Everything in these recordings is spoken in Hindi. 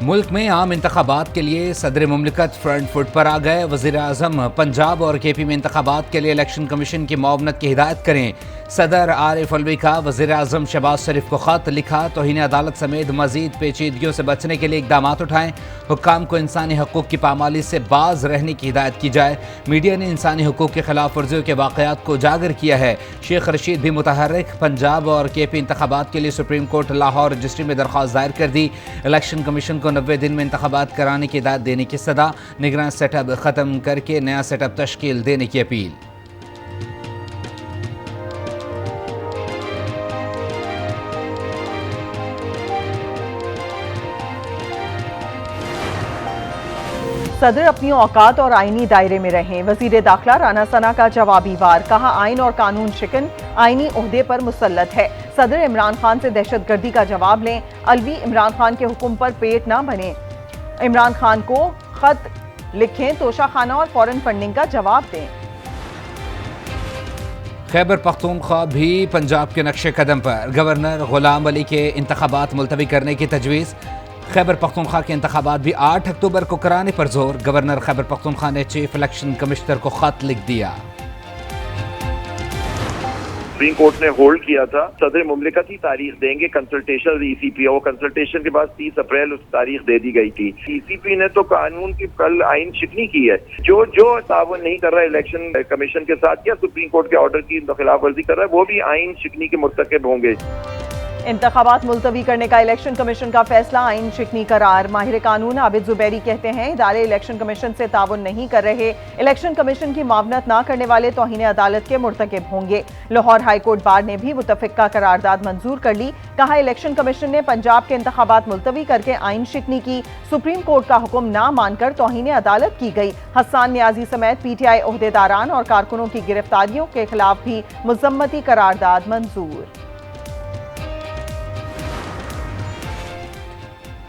मुल्क में आम इंतखाबात के लिए सदर मुमलिकत फ्रंट फुट पर आ गए। वज़ीर-ए-आज़म पंजाब और KP में इंतखाबात के लिए इलेक्शन कमीशन की मुआवनत की हिदायत करें। सदर आरिफ अलवी का वज़ीर-ए-आज़म शहबाज शरीफ को खत लिखा। तौहीन अदालत समेत मजीद पेचीदगियों से बचने के लिए इकदाम उठाएं। हुक्काम को इंसानी हकूक़ की पामाली से बाज रहने की हिदायत की जाए। मीडिया ने इंसानी हकूक़ की खिलाफ वर्जियों के वाक़यात को उजागर किया है। शेख रशीद भी मुतहर्रिक। पंजाब और KP इंतखाबात के लिए सुप्रीम कोर्ट लाहौर रजिस्ट्री में दरख्वास्त दायर कर दी। इलेक्शन कमीशन को 90 दिन में इंतखाबात कराने की हिदायत देने की सदा। निगरान सेटअप ख़त्म करके नया सेटअप तश्कील देने की अपील। सदर अपनी औकात और आईनी दायरे में रहें। वजीर दाखिला राना सना का जवाबी वार, कहा आइन और कानून शिकन आईनी ओहदे पर मुसल्लत है। सदर इमरान खान से दहशतगर्दी का जवाब लें। अलवी इमरान खान के हुक्म पर पेट ना बने। इमरान खान को खत लिखें, तोशाखाना और फॉरेन फंडिंग का जवाब दें। खैबर पख्तूनख्वा भी पंजाब के नक्शे कदम पर। गवर्नर गुलाम अली के इंतखाबात मुलतवी करने की तजवीज़। खैबर पख्तूनख्वा के इंतखाबात भी 8 अक्टूबर को कराने पर जोर। गवर्नर खैबर पख्तूनख्वा ने चीफ इलेक्शन कमिश्नर को खत लिख दिया। सुप्रीम कोर्ट ने होल्ड किया था, सदर मुमलिकत ही तारीख देंगे कंसल्टेशन ECP, और कंसल्टेशन के बाद 30 अप्रैल उस तारीख दे दी गई थी। ECP ने तो कानून की कल आइन शिकनी की है। जो तावन नहीं कर रहा है इलेक्शन कमीशन के साथ या सुप्रीम कोर्ट के ऑर्डर की खिलाफ वर्जी कर रहा है, वो भी आइन शिकनी के मुर्तकब होंगे। इंतखाबात मुलतवी करने का इलेक्शन कमीशन का फैसला आइन शिकनी करार। माहिर कानून आबिद जुबैरी कहते हैं इदारे इलेक्शन कमीशन से ताउन नहीं कर रहे। इलेक्शन कमीशन की मुआवनत ना करने वाले तौहीन अदालत के मुर्तकिब होंगे। लाहौर हाई कोर्ट बार ने भी मुतफिका करारदाद मंजूर कर ली। कहा इलेक्शन कमीशन ने पंजाब के इंतखाबात मुलतवी करके आइन शिकनी की। सुप्रीम कोर्ट का हुक्म ना मानकर तौहीन अदालत की गई। हसन नियाजी समेत PTI ओहदेदारान और कारकुनों की गिरफ्तारियों के खिलाफ भी मुजम्मती करारदाद मंजूर।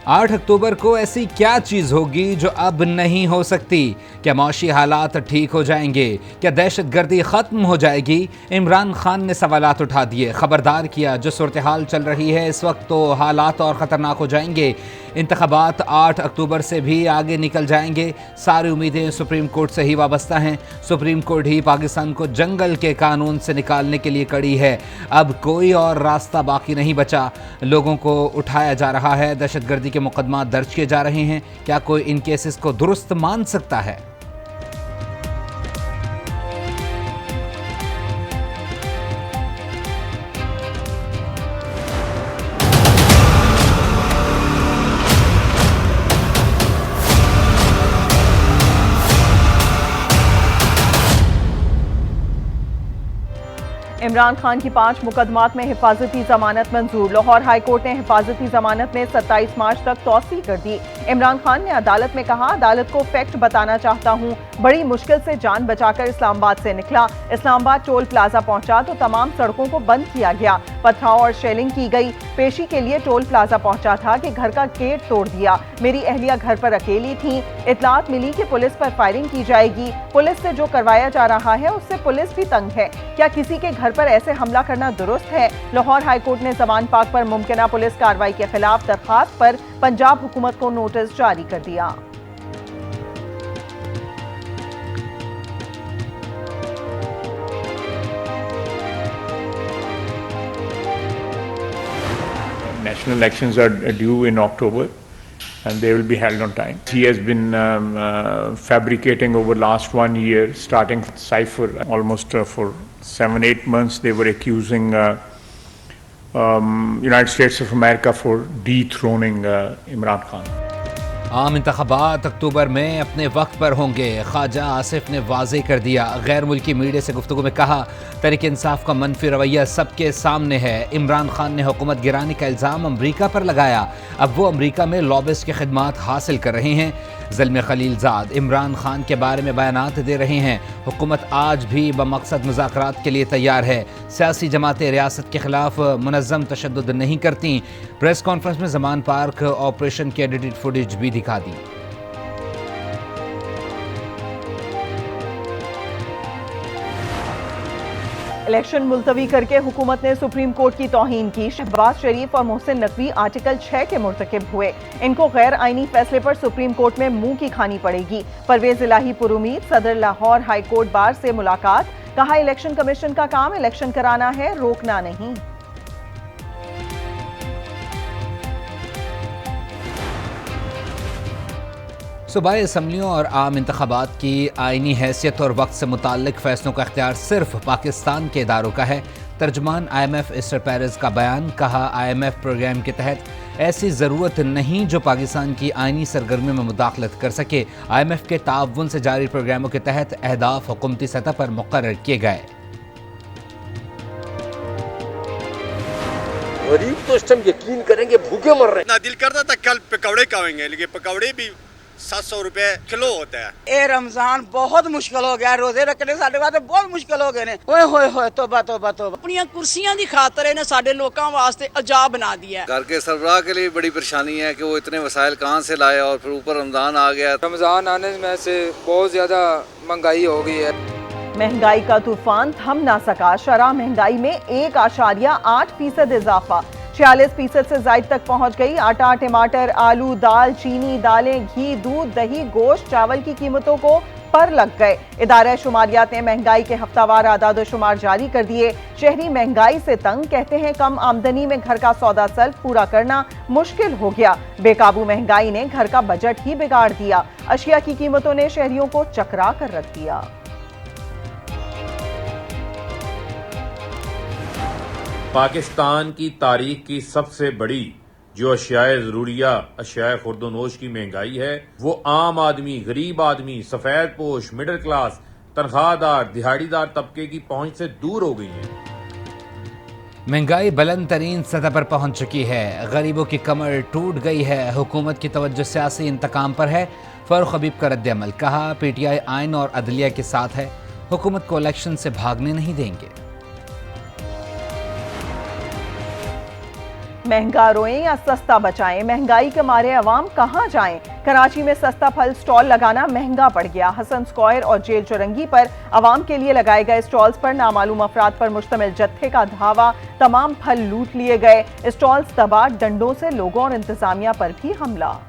8 अक्टूबर को ऐसी क्या चीज़ होगी जो अब नहीं हो सकती? क्या माशी हालात ठीक हो जाएंगे? क्या दहशतगर्दी ख़त्म हो जाएगी? इमरान खान ने सवालात उठा दिए, खबरदार किया जो सूरत हाल चल रही है इस वक्त तो हालात और ख़तरनाक हो जाएंगे। इंतखाबात 8 अक्टूबर से भी आगे निकल जाएंगे। सारी उम्मीदें सुप्रीम कोर्ट से ही वाबस्ता हैं। सुप्रीम कोर्ट ही पाकिस्तान को जंगल के कानून से निकालने के लिए कड़ी है। अब कोई और रास्ता बाकी नहीं बचा। लोगों को उठाया जा रहा है, दहशतगर्दी के मुकदमा दर्ज किए जा रहे हैं। क्या कोई इन केसेस को दुरुस्त मान सकता है? इमरान खान की 5 मुकदमात में हिफाजती जमानत मंजूर। लाहौर हाई कोर्ट ने हिफाजती जमानत में 27 मार्च तक तौसी कर दी। इमरान खान ने अदालत में कहा अदालत को फैक्ट बताना चाहता हूं, बड़ी मुश्किल से जान बचाकर इस्लामाबाद से निकला। इस्लामाबाद टोल प्लाजा पहुंचा तो तमाम सड़कों को बंद किया गया। पथराव और शेलिंग की गई। पेशी के लिए टोल प्लाजा पहुंचा था कि घर का गेट तोड़ दिया। मेरी अहलिया घर पर अकेली थी। इतलात मिली कि पुलिस पर फायरिंग की जाएगी। पुलिस से जो करवाया जा रहा है उससे पुलिस भी तंग है। क्या किसी के घर पर ऐसे हमला करना दुरुस्त है? लाहौर हाई कोर्ट ने जमान पाक पर मुमकिना पुलिस कार्रवाई के खिलाफ दरखास्त पर पंजाब हुकूमत को नोटिस जारी कर दिया। National elections are due in October and they will be held on time. He has been fabricating over last 1 year, starting cipher almost for 7-8 months. They were accusing United States of America for dethroning Imran Khan. आम इंतखाबात अक्टूबर में अपने वक्त पर होंगे। ख्वाजा आसिफ ने वाज़ेह कर दिया। गैर मुल्की मीडिया से गुफ्तगू में कहा तहरीक इंसाफ का मनफी रवैया सबके सामने है। इमरान खान ने हुकूमत गिराने का इल्ज़ाम अमरीका पर लगाया। अब वो अमरीका में लॉबिस्ट की खिदमात हासिल कर रहे हैं। ज़ल्मे खलीलज़ाद इमरान खान के बारे में बयानात दे रहे हैं। हुकूमत आज भी बमकसद मुज़ाकरात के लिए तैयार है। सियासी जमातें रियासत के खिलाफ मुनज़्ज़म तशद्दुद नहीं करती। प्रेस कॉन्फ्रेंस में ज़मान पार्क ऑपरेशन की एडिटेड फुटेज भी दिखा दी। इलेक्शन मुलतवी करके हुकूमत ने सुप्रीम कोर्ट की तौहीन की। शहबाज शरीफ और मोहसिन नकवी आर्टिकल 6 के मुर्तकिब हुए। इनको गैर आईनी फैसले पर सुप्रीम कोर्ट में मुंह की खानी पड़ेगी। परवेज इलाही पुरुमीद, सदर लाहौर हाई कोर्ट बार से मुलाकात। कहा, इलेक्शन कमीशन का काम इलेक्शन कराना है, रोकना नहीं। सूबाई असम्बलियों और आम इंतखाबात की आइनी हैसियत और वक्त से मुताल्लिक फैसलों का इख्तियार सिर्फ पाकिस्तान के इदारों का है। तर्जमान IMF एस्टर पेरेज का बयान। कहा, IMF प्रोग्राम के तहत ऐसी ज़रूरत नहीं जो पाकिस्तान की आइनी सरगर्मियों में मुदाखलत कर सके। IMF के ताउन से जारी प्रोग्रामों के तहत अहदाफ हुकूमती सतह पर मुकर्रर किए गए। गरीब तो इस टाइम यकीन करेंगे भूखे मर रहे हैं। ना दिल करता था कल पकौड़े खाएंगे, लेकिन पकौड़े भी 700 रुपए किलो होता है। ए रमजान बहुत मुश्किल हो गया, रोजे रखने साडे वास्ते बहुत मुश्किल हो गए ने। ओए होए होए तौबा तौबा तौबा। अपनी कुर्सियां दी खातर इन्हें साडे लोकां वास्ते अजाब बना दिया है। घर के सरबराह के लिए बड़ी परेशानी है कि वो इतने वसाइल कहाँ से लाए और फिर ऊपर रमजान आ गया। रमजान आने में से बहुत ज्यादा महंगाई हो गई है। महंगाई का तूफान थम ना सका। शरह महंगाई में 1.8% इजाफा, 46% से जायद तक पहुंच गई। आटा, टमाटर, आलू, दाल, चीनी, दालें, घी, दूध, दही, गोश्त, चावल की कीमतों को पर लग गए। इदारा शुमारियात ने महंगाई के हफ्तावार आदाद शुमार जारी कर दिए। शहरी महंगाई से तंग, कहते हैं कम आमदनी में घर का सौदा सल्फ पूरा करना मुश्किल हो गया। बेकाबू महंगाई ने घर का बजट ही बिगाड़ दिया। अशिया की कीमतों ने शहरियों को चकरा कर रख दिया। पाकिस्तान की तारीख की सबसे बड़ी जो अशियाए ज़रूरिया, अशियाए खुर्दोनोश की महंगाई है, वो आम आदमी, गरीब आदमी, सफ़ेद पोश, मिडिल क्लास, तनख्वाहदार, दिहाड़ीदार तबके की पहुंच से दूर हो गई है। महंगाई बुलंद तरीन सतह पर पहुंच चुकी है। गरीबों की कमर टूट गई है। हुकूमत की तवज्जो सियासी इंतकाम पर है। फारूक हबीब का रद्द-ए-अमल। कहा, PTI आइन और अदलिया के साथ है, हुकूमत को इलेक्शन से भागने नहीं देंगे। महंगा रोएं या सस्ता बचाएं, महंगाई के मारे अवाम कहां जाएं। कराची में सस्ता फल स्टॉल लगाना महंगा पड़ गया। हसन स्क्वायर और जेल चौरंगी पर अवाम के लिए लगाए गए स्टॉल्स पर नामालूम अफराद पर मुश्तमिल जत्थे का धावा। तमाम फल लूट लिए गए। स्टॉल्स तबाह, डंडों से लोगों और इंतजामिया पर भी हमला।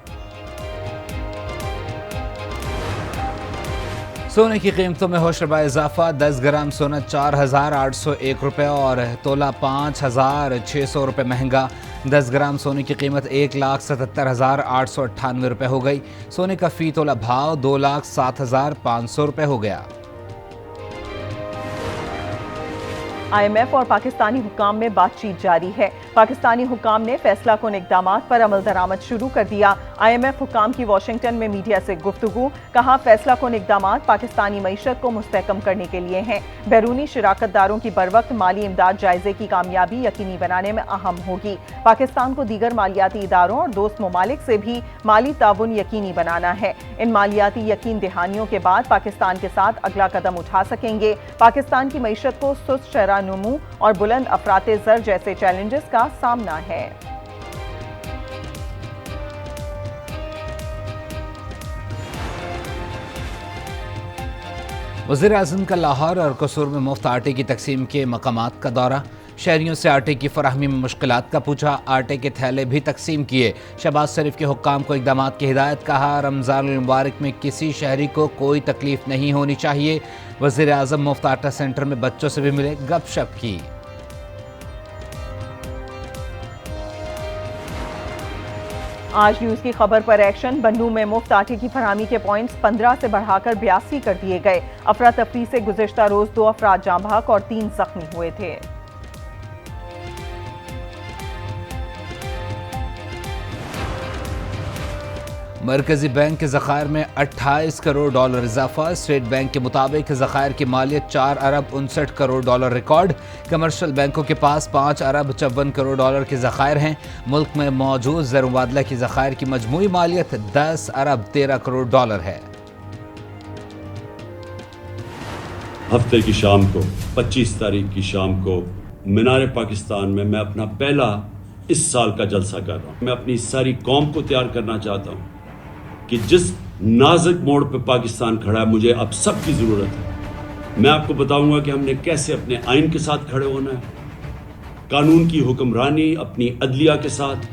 सोने की कीमतों में होशरबा इजाफा। 10 ग्राम सोना 4,801 रुपये और तोला 5,600 रुपये महंगा। 10 ग्राम सोने की कीमत 1,77,898 रुपये हो गई। सोने का फी तोला भाव 2,07,500 रुपये हो गया। IMF और पाकिस्तानी हुकाम में बातचीत जारी है। पाकिस्तानी हुकाम ने फैसला कुन इक़दामात पर अमल दरामद शुरू कर दिया। IMF हुकाम की वाशिंगटन में मीडिया से गुफ्तगू। कहा, फैसला कुन इक़दामात पाकिस्तानी मईशत को मुस्तहकम करने के लिए हैं। बैरूनी शिराकतदारों की बरवक्त माली इमदाद जायजे की कामयाबी यकीनी बनाने में अहम होगी। पाकिस्तान को दीगर मालियाती इदारों और दोस्त ममालिक से भी माली ताउन यकीनी बनाना है। इन मालियाती यकीन दहानियों के बाद पाकिस्तान के साथ अगला कदम उठा सकेंगे। पाकिस्तान की मईशत को सुस्त शरह नमू और बुलंद अफराते ज़र जैसे चैलेंजेस का सामना है। वज़ीर-ए-आज़म का लाहौर और कसूर में मुफ्त आटे की तकसीम के मकामात का दौरा। शहरियों से आटे की फराहमी में मुश्किलात का पूछा। आटे के थैले भी तकसीम किए। शहबाज शरीफ के हुक्काम को इक़दामात की हिदायत। कहा, रमज़ान मुबारक में किसी शहरी को कोई तकलीफ नहीं होनी चाहिए। वज़ीर-ए-आज़म मुफ्त आटा सेंटर में बच्चों से भी मिले, गपशप की। आज न्यूज की खबर पर एक्शन। बन्नू में मुफ्त आटे की फरहमी के पॉइंट्स 15 से बढ़ाकर 82 कर दिए गए। अफरा तफरी से गुज़िश्ता रोज 2 अफराद जाँ बहक और 3 जख्मी हुए थे। मरकजी बैंक के ज़खायर में 28 करोड़ डॉलर इजाफा। स्टेट बैंक के मुताबिक ज़खायर की मालियत 4 अरब 59 करोड़ डॉलर रिकॉर्ड। कमर्शियल बैंकों के पास 5 अरब 54 करोड़ डॉलर के ज़खायर हैं। मुल्क में मौजूद ज़र मुबादला की ज़खायर की मजमूई मालियत 10 अरब 13 करोड़ डॉलर है। हफ्ते की शाम को 25 तारीख की शाम को मीनार पाकिस्तान में मैं अपना पहला इस साल का जलसा कर रहा हूँ। मैं अपनी सारी कौम को तैयार करना चाहता हूँ कि जिस नाजुक मोड़ पे पाकिस्तान खड़ा है, मुझे अब सबकी ज़रूरत है। मैं आपको बताऊंगा कि हमने कैसे अपने आइन के साथ खड़े होना है, कानून की हुक्मरानी अपनी अदलिया के साथ।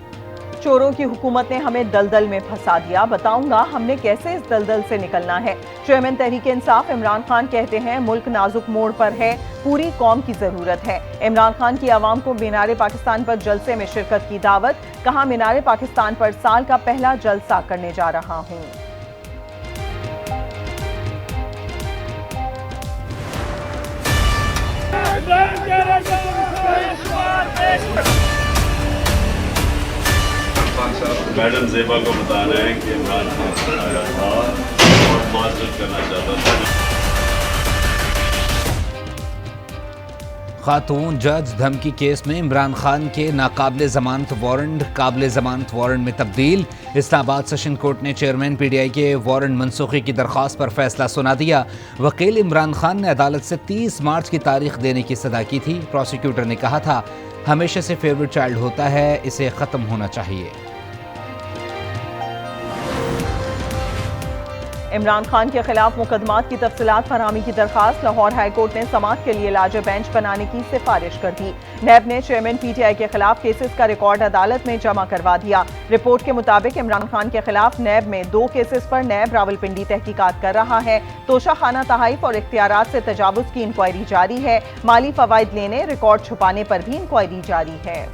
चोरों की हुकूमत ने हमें दलदल में फंसा दिया, बताऊंगा हमने कैसे इस दलदल से निकलना है। चेयरमैन तहरीक इंसाफ इमरान खान कहते हैं मुल्क नाजुक मोड़ पर है, पूरी कौम की जरूरत है। इमरान खान की आवाम को मीनारे पाकिस्तान पर जलसे में शिरकत की दावत, कहा मीनारे पाकिस्तान पर साल का पहला जलसा करने जा रहा हूं। मैडम ज़ेबा को बताना है कि इमरान खान आया था और माजरत करना चाहता था। खातून जज धमकी केस में इमरान खान के नाकाबिले जमानत वारंट काबिले जमानत वारंट में तब्दील। इस्लामाबाद सेशन कोर्ट ने चेयरमैन PTI के वारंट मनसूखी की दरख्वास्त पर फैसला सुना दिया। वकील इमरान खान ने अदालत से 30 मार्च की तारीख देने की सदा की थी। प्रोसिक्यूटर ने कहा था हमेशा से फेवरेट चाइल्ड होता है, इसे खत्म होना चाहिए। इमरान खान के खिलाफ मुकदमात की तफसीलात फरहमी की दरखास्त लाहौर हाई कोर्ट ने समाअत के लिए लार्जर बेंच बनाने की सिफारिश कर दी। नैब ने चेयरमैन PTI के खिलाफ केसेस का रिकॉर्ड अदालत में जमा करवा दिया। रिपोर्ट के मुताबिक इमरान खान के खिलाफ नैब में 2 केसेस पर नैब रावलपिंडी तहकीकात कर रहा है। तोशाखाना तहाइफ और इख्तियारात से तजावुज की इंक्वायरी जारी है। माली फवाइद लेने, रिकॉर्ड छुपाने पर भी इंक्वायरी जारी है।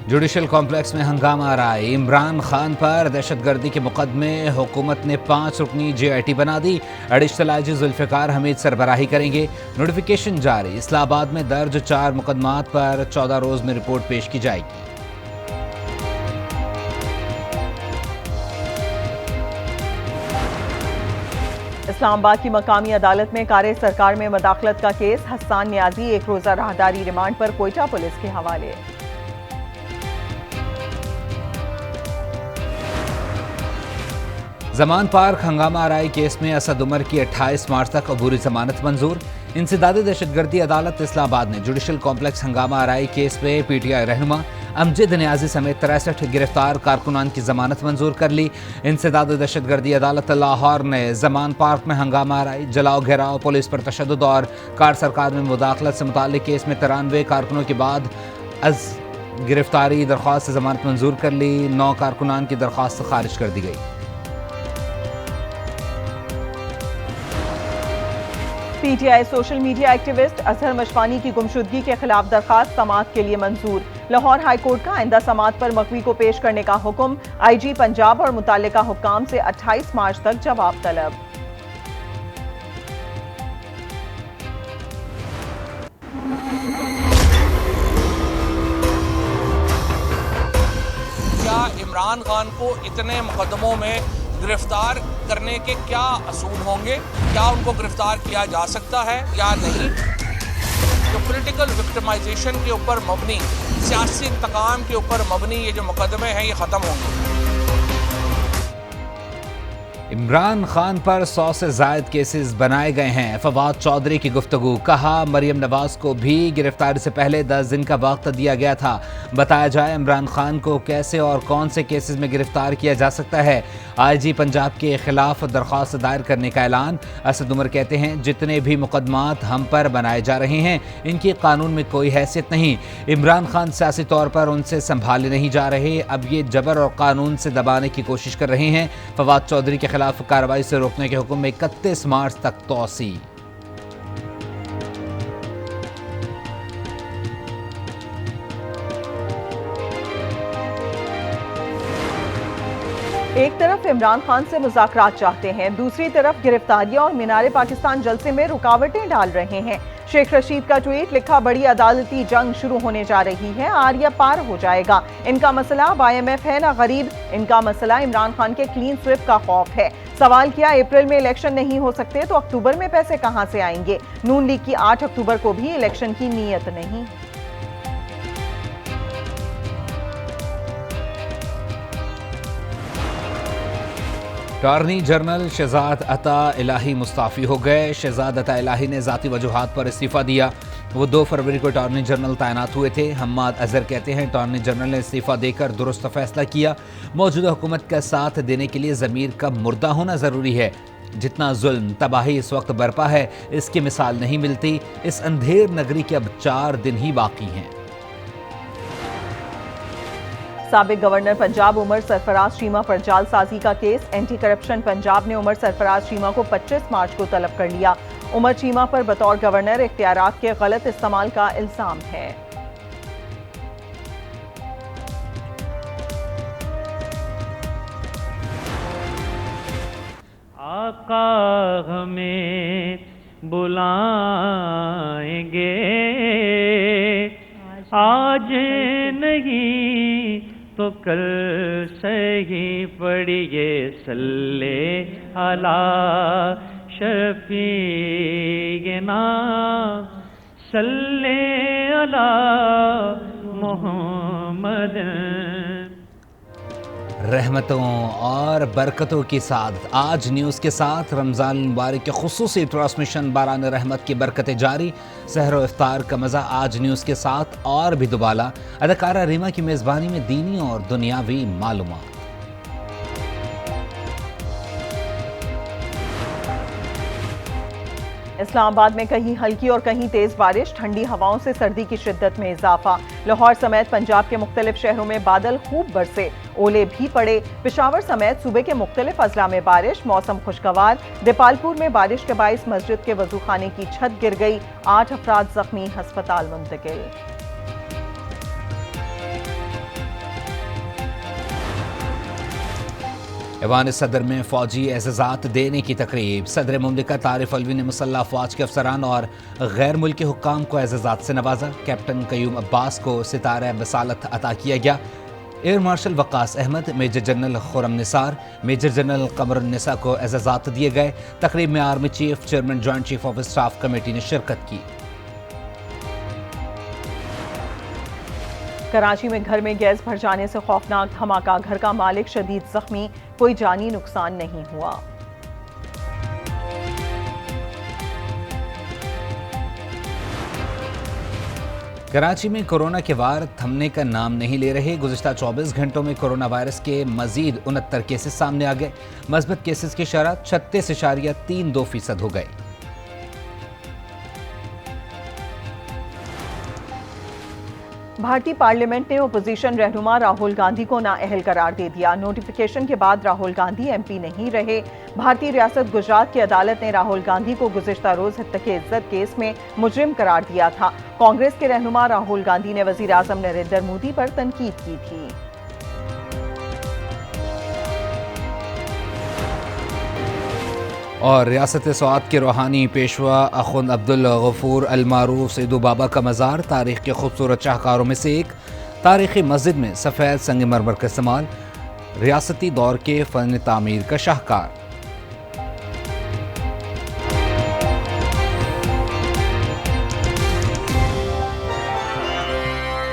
जुडिशल कॉम्प्लेक्स में हंगामा आ रहा है। इमरान खान पर दहशतगर्दी के मुकदमे हुकूमत ने 5 रुकनी JIT बना दी। एडिशनल IG जुल्फिकार हमीद सरबराही करेंगे। नोटिफिकेशन जारी। इस्लामाबाद में दर्ज 4 मुकदमात पर 14 रोज में रिपोर्ट पेश की जाएगी। इस्लामाबाद की मकामी अदालत में कार्य सरकार में मदाखलत का केस। हसन नियाजी 1 रोजा राहदारी रिमांड पर कोयटा पुलिस के हवाले। जमान पार्क हंगामा आराई केस में असद उमर की 28 मार्च तक अबूरी जमानत मंजूर। इंसदादी दहशतगर्दी अदालत इस्लामाबाद ने जुडिशल कॉम्प्लेक्स हंगामा आराई केस में PTI रहनुमा अमजद नियाजी समेत 63 गिरफ्तार कारकुनान की जमानत मंजूर कर ली। इंसदादी दहशतगर्दी अदालत लाहौर ने जमान पार्क में हंगामा आराई, जलाओ घेराव, पुलिस पर तशद्दुद और कार सरकार में मुदाखलत से मुताल्लिक केस में 93 कारकुनों के बाद गिरफ्तारी दरख्वास्त से जमानत मंजूर कर ली। 9 कारकुनान की दरख्वास्त खारिज कर दी गई। PTI social media activist Azhar Mashwani की गुमशुदगी के खिलाफ दरखास्त समाअत के लिए मंजूर। लाहौर हाई कोर्ट का आइंदा समाअत पर मकवी को पेश करने का हुक्म। IG पंजाब और मुतालिका हुक्काम से 28 मार्च तक जवाब तलब। क्या इमरान खान को इतने मुकदमों में गिरफ्तार करने के क्या असूल होंगे? क्या उनको गिरफ्तार किया जा सकता है या नहीं? जो पॉलिटिकल विक्टिमाइजेशन के ऊपर मबनी, सियासी इंतकाम के ऊपर मबनी ये जो मुकदमे हैं ये ख़त्म होंगे। इमरान खान पर 100 से जायद केसेस बनाए गए हैं। फवाद चौधरी की गुफ्तगू, कहा मरियम नवाज को भी गिरफ्तारी से पहले 10 दिन का वक्त दिया गया था। बताया जाए इमरान खान को कैसे और कौन से केसेस में गिरफ्तार किया जा सकता है। IG पंजाब के खिलाफ दरख्वास्त दायर करने का ऐलान। असद उमर कहते हैं जितने भी मुकदमात हम पर बनाए जा रहे हैं इनकी कानून में कोई हैसियत नहीं। इमरान खान सियासी तौर पर उनसे संभाले नहीं जा रहे, अब ये जबर और कानून से दबाने की कोशिश कर रहे हैं। फवाद चौधरी के खिलाफ कार्रवाई से रोकने के हुक्म में 31 मार्च तक तौसी। एक तरफ इमरान खान से मुज़ाकरात चाहते हैं, दूसरी तरफ गिरफ्तारियां और मीनारे पाकिस्तान जलसे में रुकावटें डाल रहे हैं। शेख रशीद का ट्वीट, लिखा बड़ी अदालती जंग शुरू होने जा रही है, आर्या पार हो जाएगा। इनका मसला अब IMF है ना गरीब, इनका मसला इमरान खान के क्लीन स्विप का खौफ है। सवाल किया अप्रैल में इलेक्शन नहीं हो सकते तो अक्टूबर में पैसे कहां से आएंगे? नून लीग की 8 अक्टूबर को भी इलेक्शन की नीयत नहीं। अटॉर्नी जनरल शहजाद अता इलाही मुस्ताफ़ी हो गए। शहजाद अता इलाही ने ज़ाती वजूहात पर इस्तीफ़ा दिया। वो 2 फरवरी को अटॉर्नी जनरल तैनात हुए थे। हम्माद अजहर कहते हैं अटॉर्नी जनरल ने इस्तीफ़ा देकर दुरुस्त फैसला किया। मौजूदा हुकूमत का साथ देने के लिए ज़मीर का मुर्दा होना ज़रूरी है। जितना जुल्म तबाही इस वक्त बरपा है, इसकी मिसाल नहीं मिलती। इस अंधेर नगरी के अब 4 दिन ही बाकी हैं। साबिक गवर्नर पंजाब उमर सरफराज चीमा पर जालसाजी का केस। एंटी करप्शन पंजाब ने उमर सरफराज चीमा को 25 मार्च को तलब कर लिया। उमर चीमा पर बतौर गवर्नर इख्तियारात के गलत इस्तेमाल का इल्जाम है। आका हमें बुलाएंगे आज नहीं तो कल सही पढ़िए सल्ले अला शफीना सल्ले अला मोहम्मद। रहमतों और बरकतों के साथ आज न्यूज़ के साथ रमज़ान मुबारक के खुसूसी ट्रांसमिशन बारान रहमत की बरकतें जारी। सहर व इफ्तार का मज़ा आज न्यूज़ के साथ और भी दुबाला। अदाकारा रीमा की मेज़बानी में दीनी और दुनियावी मालूमात। इस्लामाबाद में कहीं हल्की और कहीं तेज बारिश। ठंडी हवाओं से सर्दी की शिद्दत में इजाफा। लाहौर समेत पंजाब के मुख्तलिफ शहरों में बादल खूब बरसे, ओले भी पड़े। पेशावर समेत सूबे के मुख्तलिफ अजला में बारिश। मौसम खुशगवार। देपालपुर में बारिश के बाइस मस्जिद के वजूखाने की छत गिर गई। 8 अफराद जख्मी, हस्पताल मुंतकिल। ऐवान सदर में फौजी एज़ाज़ात देने की तकरीब। सदर मुमलिकत आरिफ अलवी ने मुसल्लह अफवाज के अफसरान और गैर मुल्की हुक्काम को एज़ाज़ात से नवाजा। कैप्टन कयूम अब्बास को सितारा बसालत अता किया गया। Air marshal Waqas Ahmed, major general Khurram Nisar, major general Qamarunnisa को एज़ाज़ात दिए गए। तकरीब में army chief, chairman joint chief of staff committee ने शिरकत की। कराची में घर में गैस भर जाने से खौफनाक धमाका। घर का मालिक शदीद जख्मी, कोई जानी नुकसान नहीं हुआ। कराची में कोरोना के वार थमने का नाम नहीं ले रहे। गुज़िश्ता 24 घंटों में कोरोना वायरस के मजीद 69 केसेस सामने आ गए। मस्बत केसेस की शरह 36.32% हो गए। भारतीय पार्लियामेंट ने ओपोजिशन रहनुमा राहुल गांधी को नाअहल करार दे दिया। नोटिफिकेशन के बाद राहुल गांधी एमपी नहीं रहे। भारतीय रियासत गुजरात की अदालत ने राहुल गांधी को गुज़िश्ता रोज हत्या इज्जत केस में मुजरिम करार दिया था। कांग्रेस के रहनुमा राहुल गांधी ने वज़ीर आज़म नरेंद्र मोदी पर तनकीद की थी। और रियासत सौआद के रूहानी पेशवा अखुंद अब्दुल गफूर अल मारूफ सैयदू बाबा का मज़ार तारीख़ के खूबसूरत शाहकारों में से एक। तारीख़ी मस्जिद में सफ़ेद संगमरमर का इस्तेमाल रियासती दौर के फ़न तामीर का शाहकार।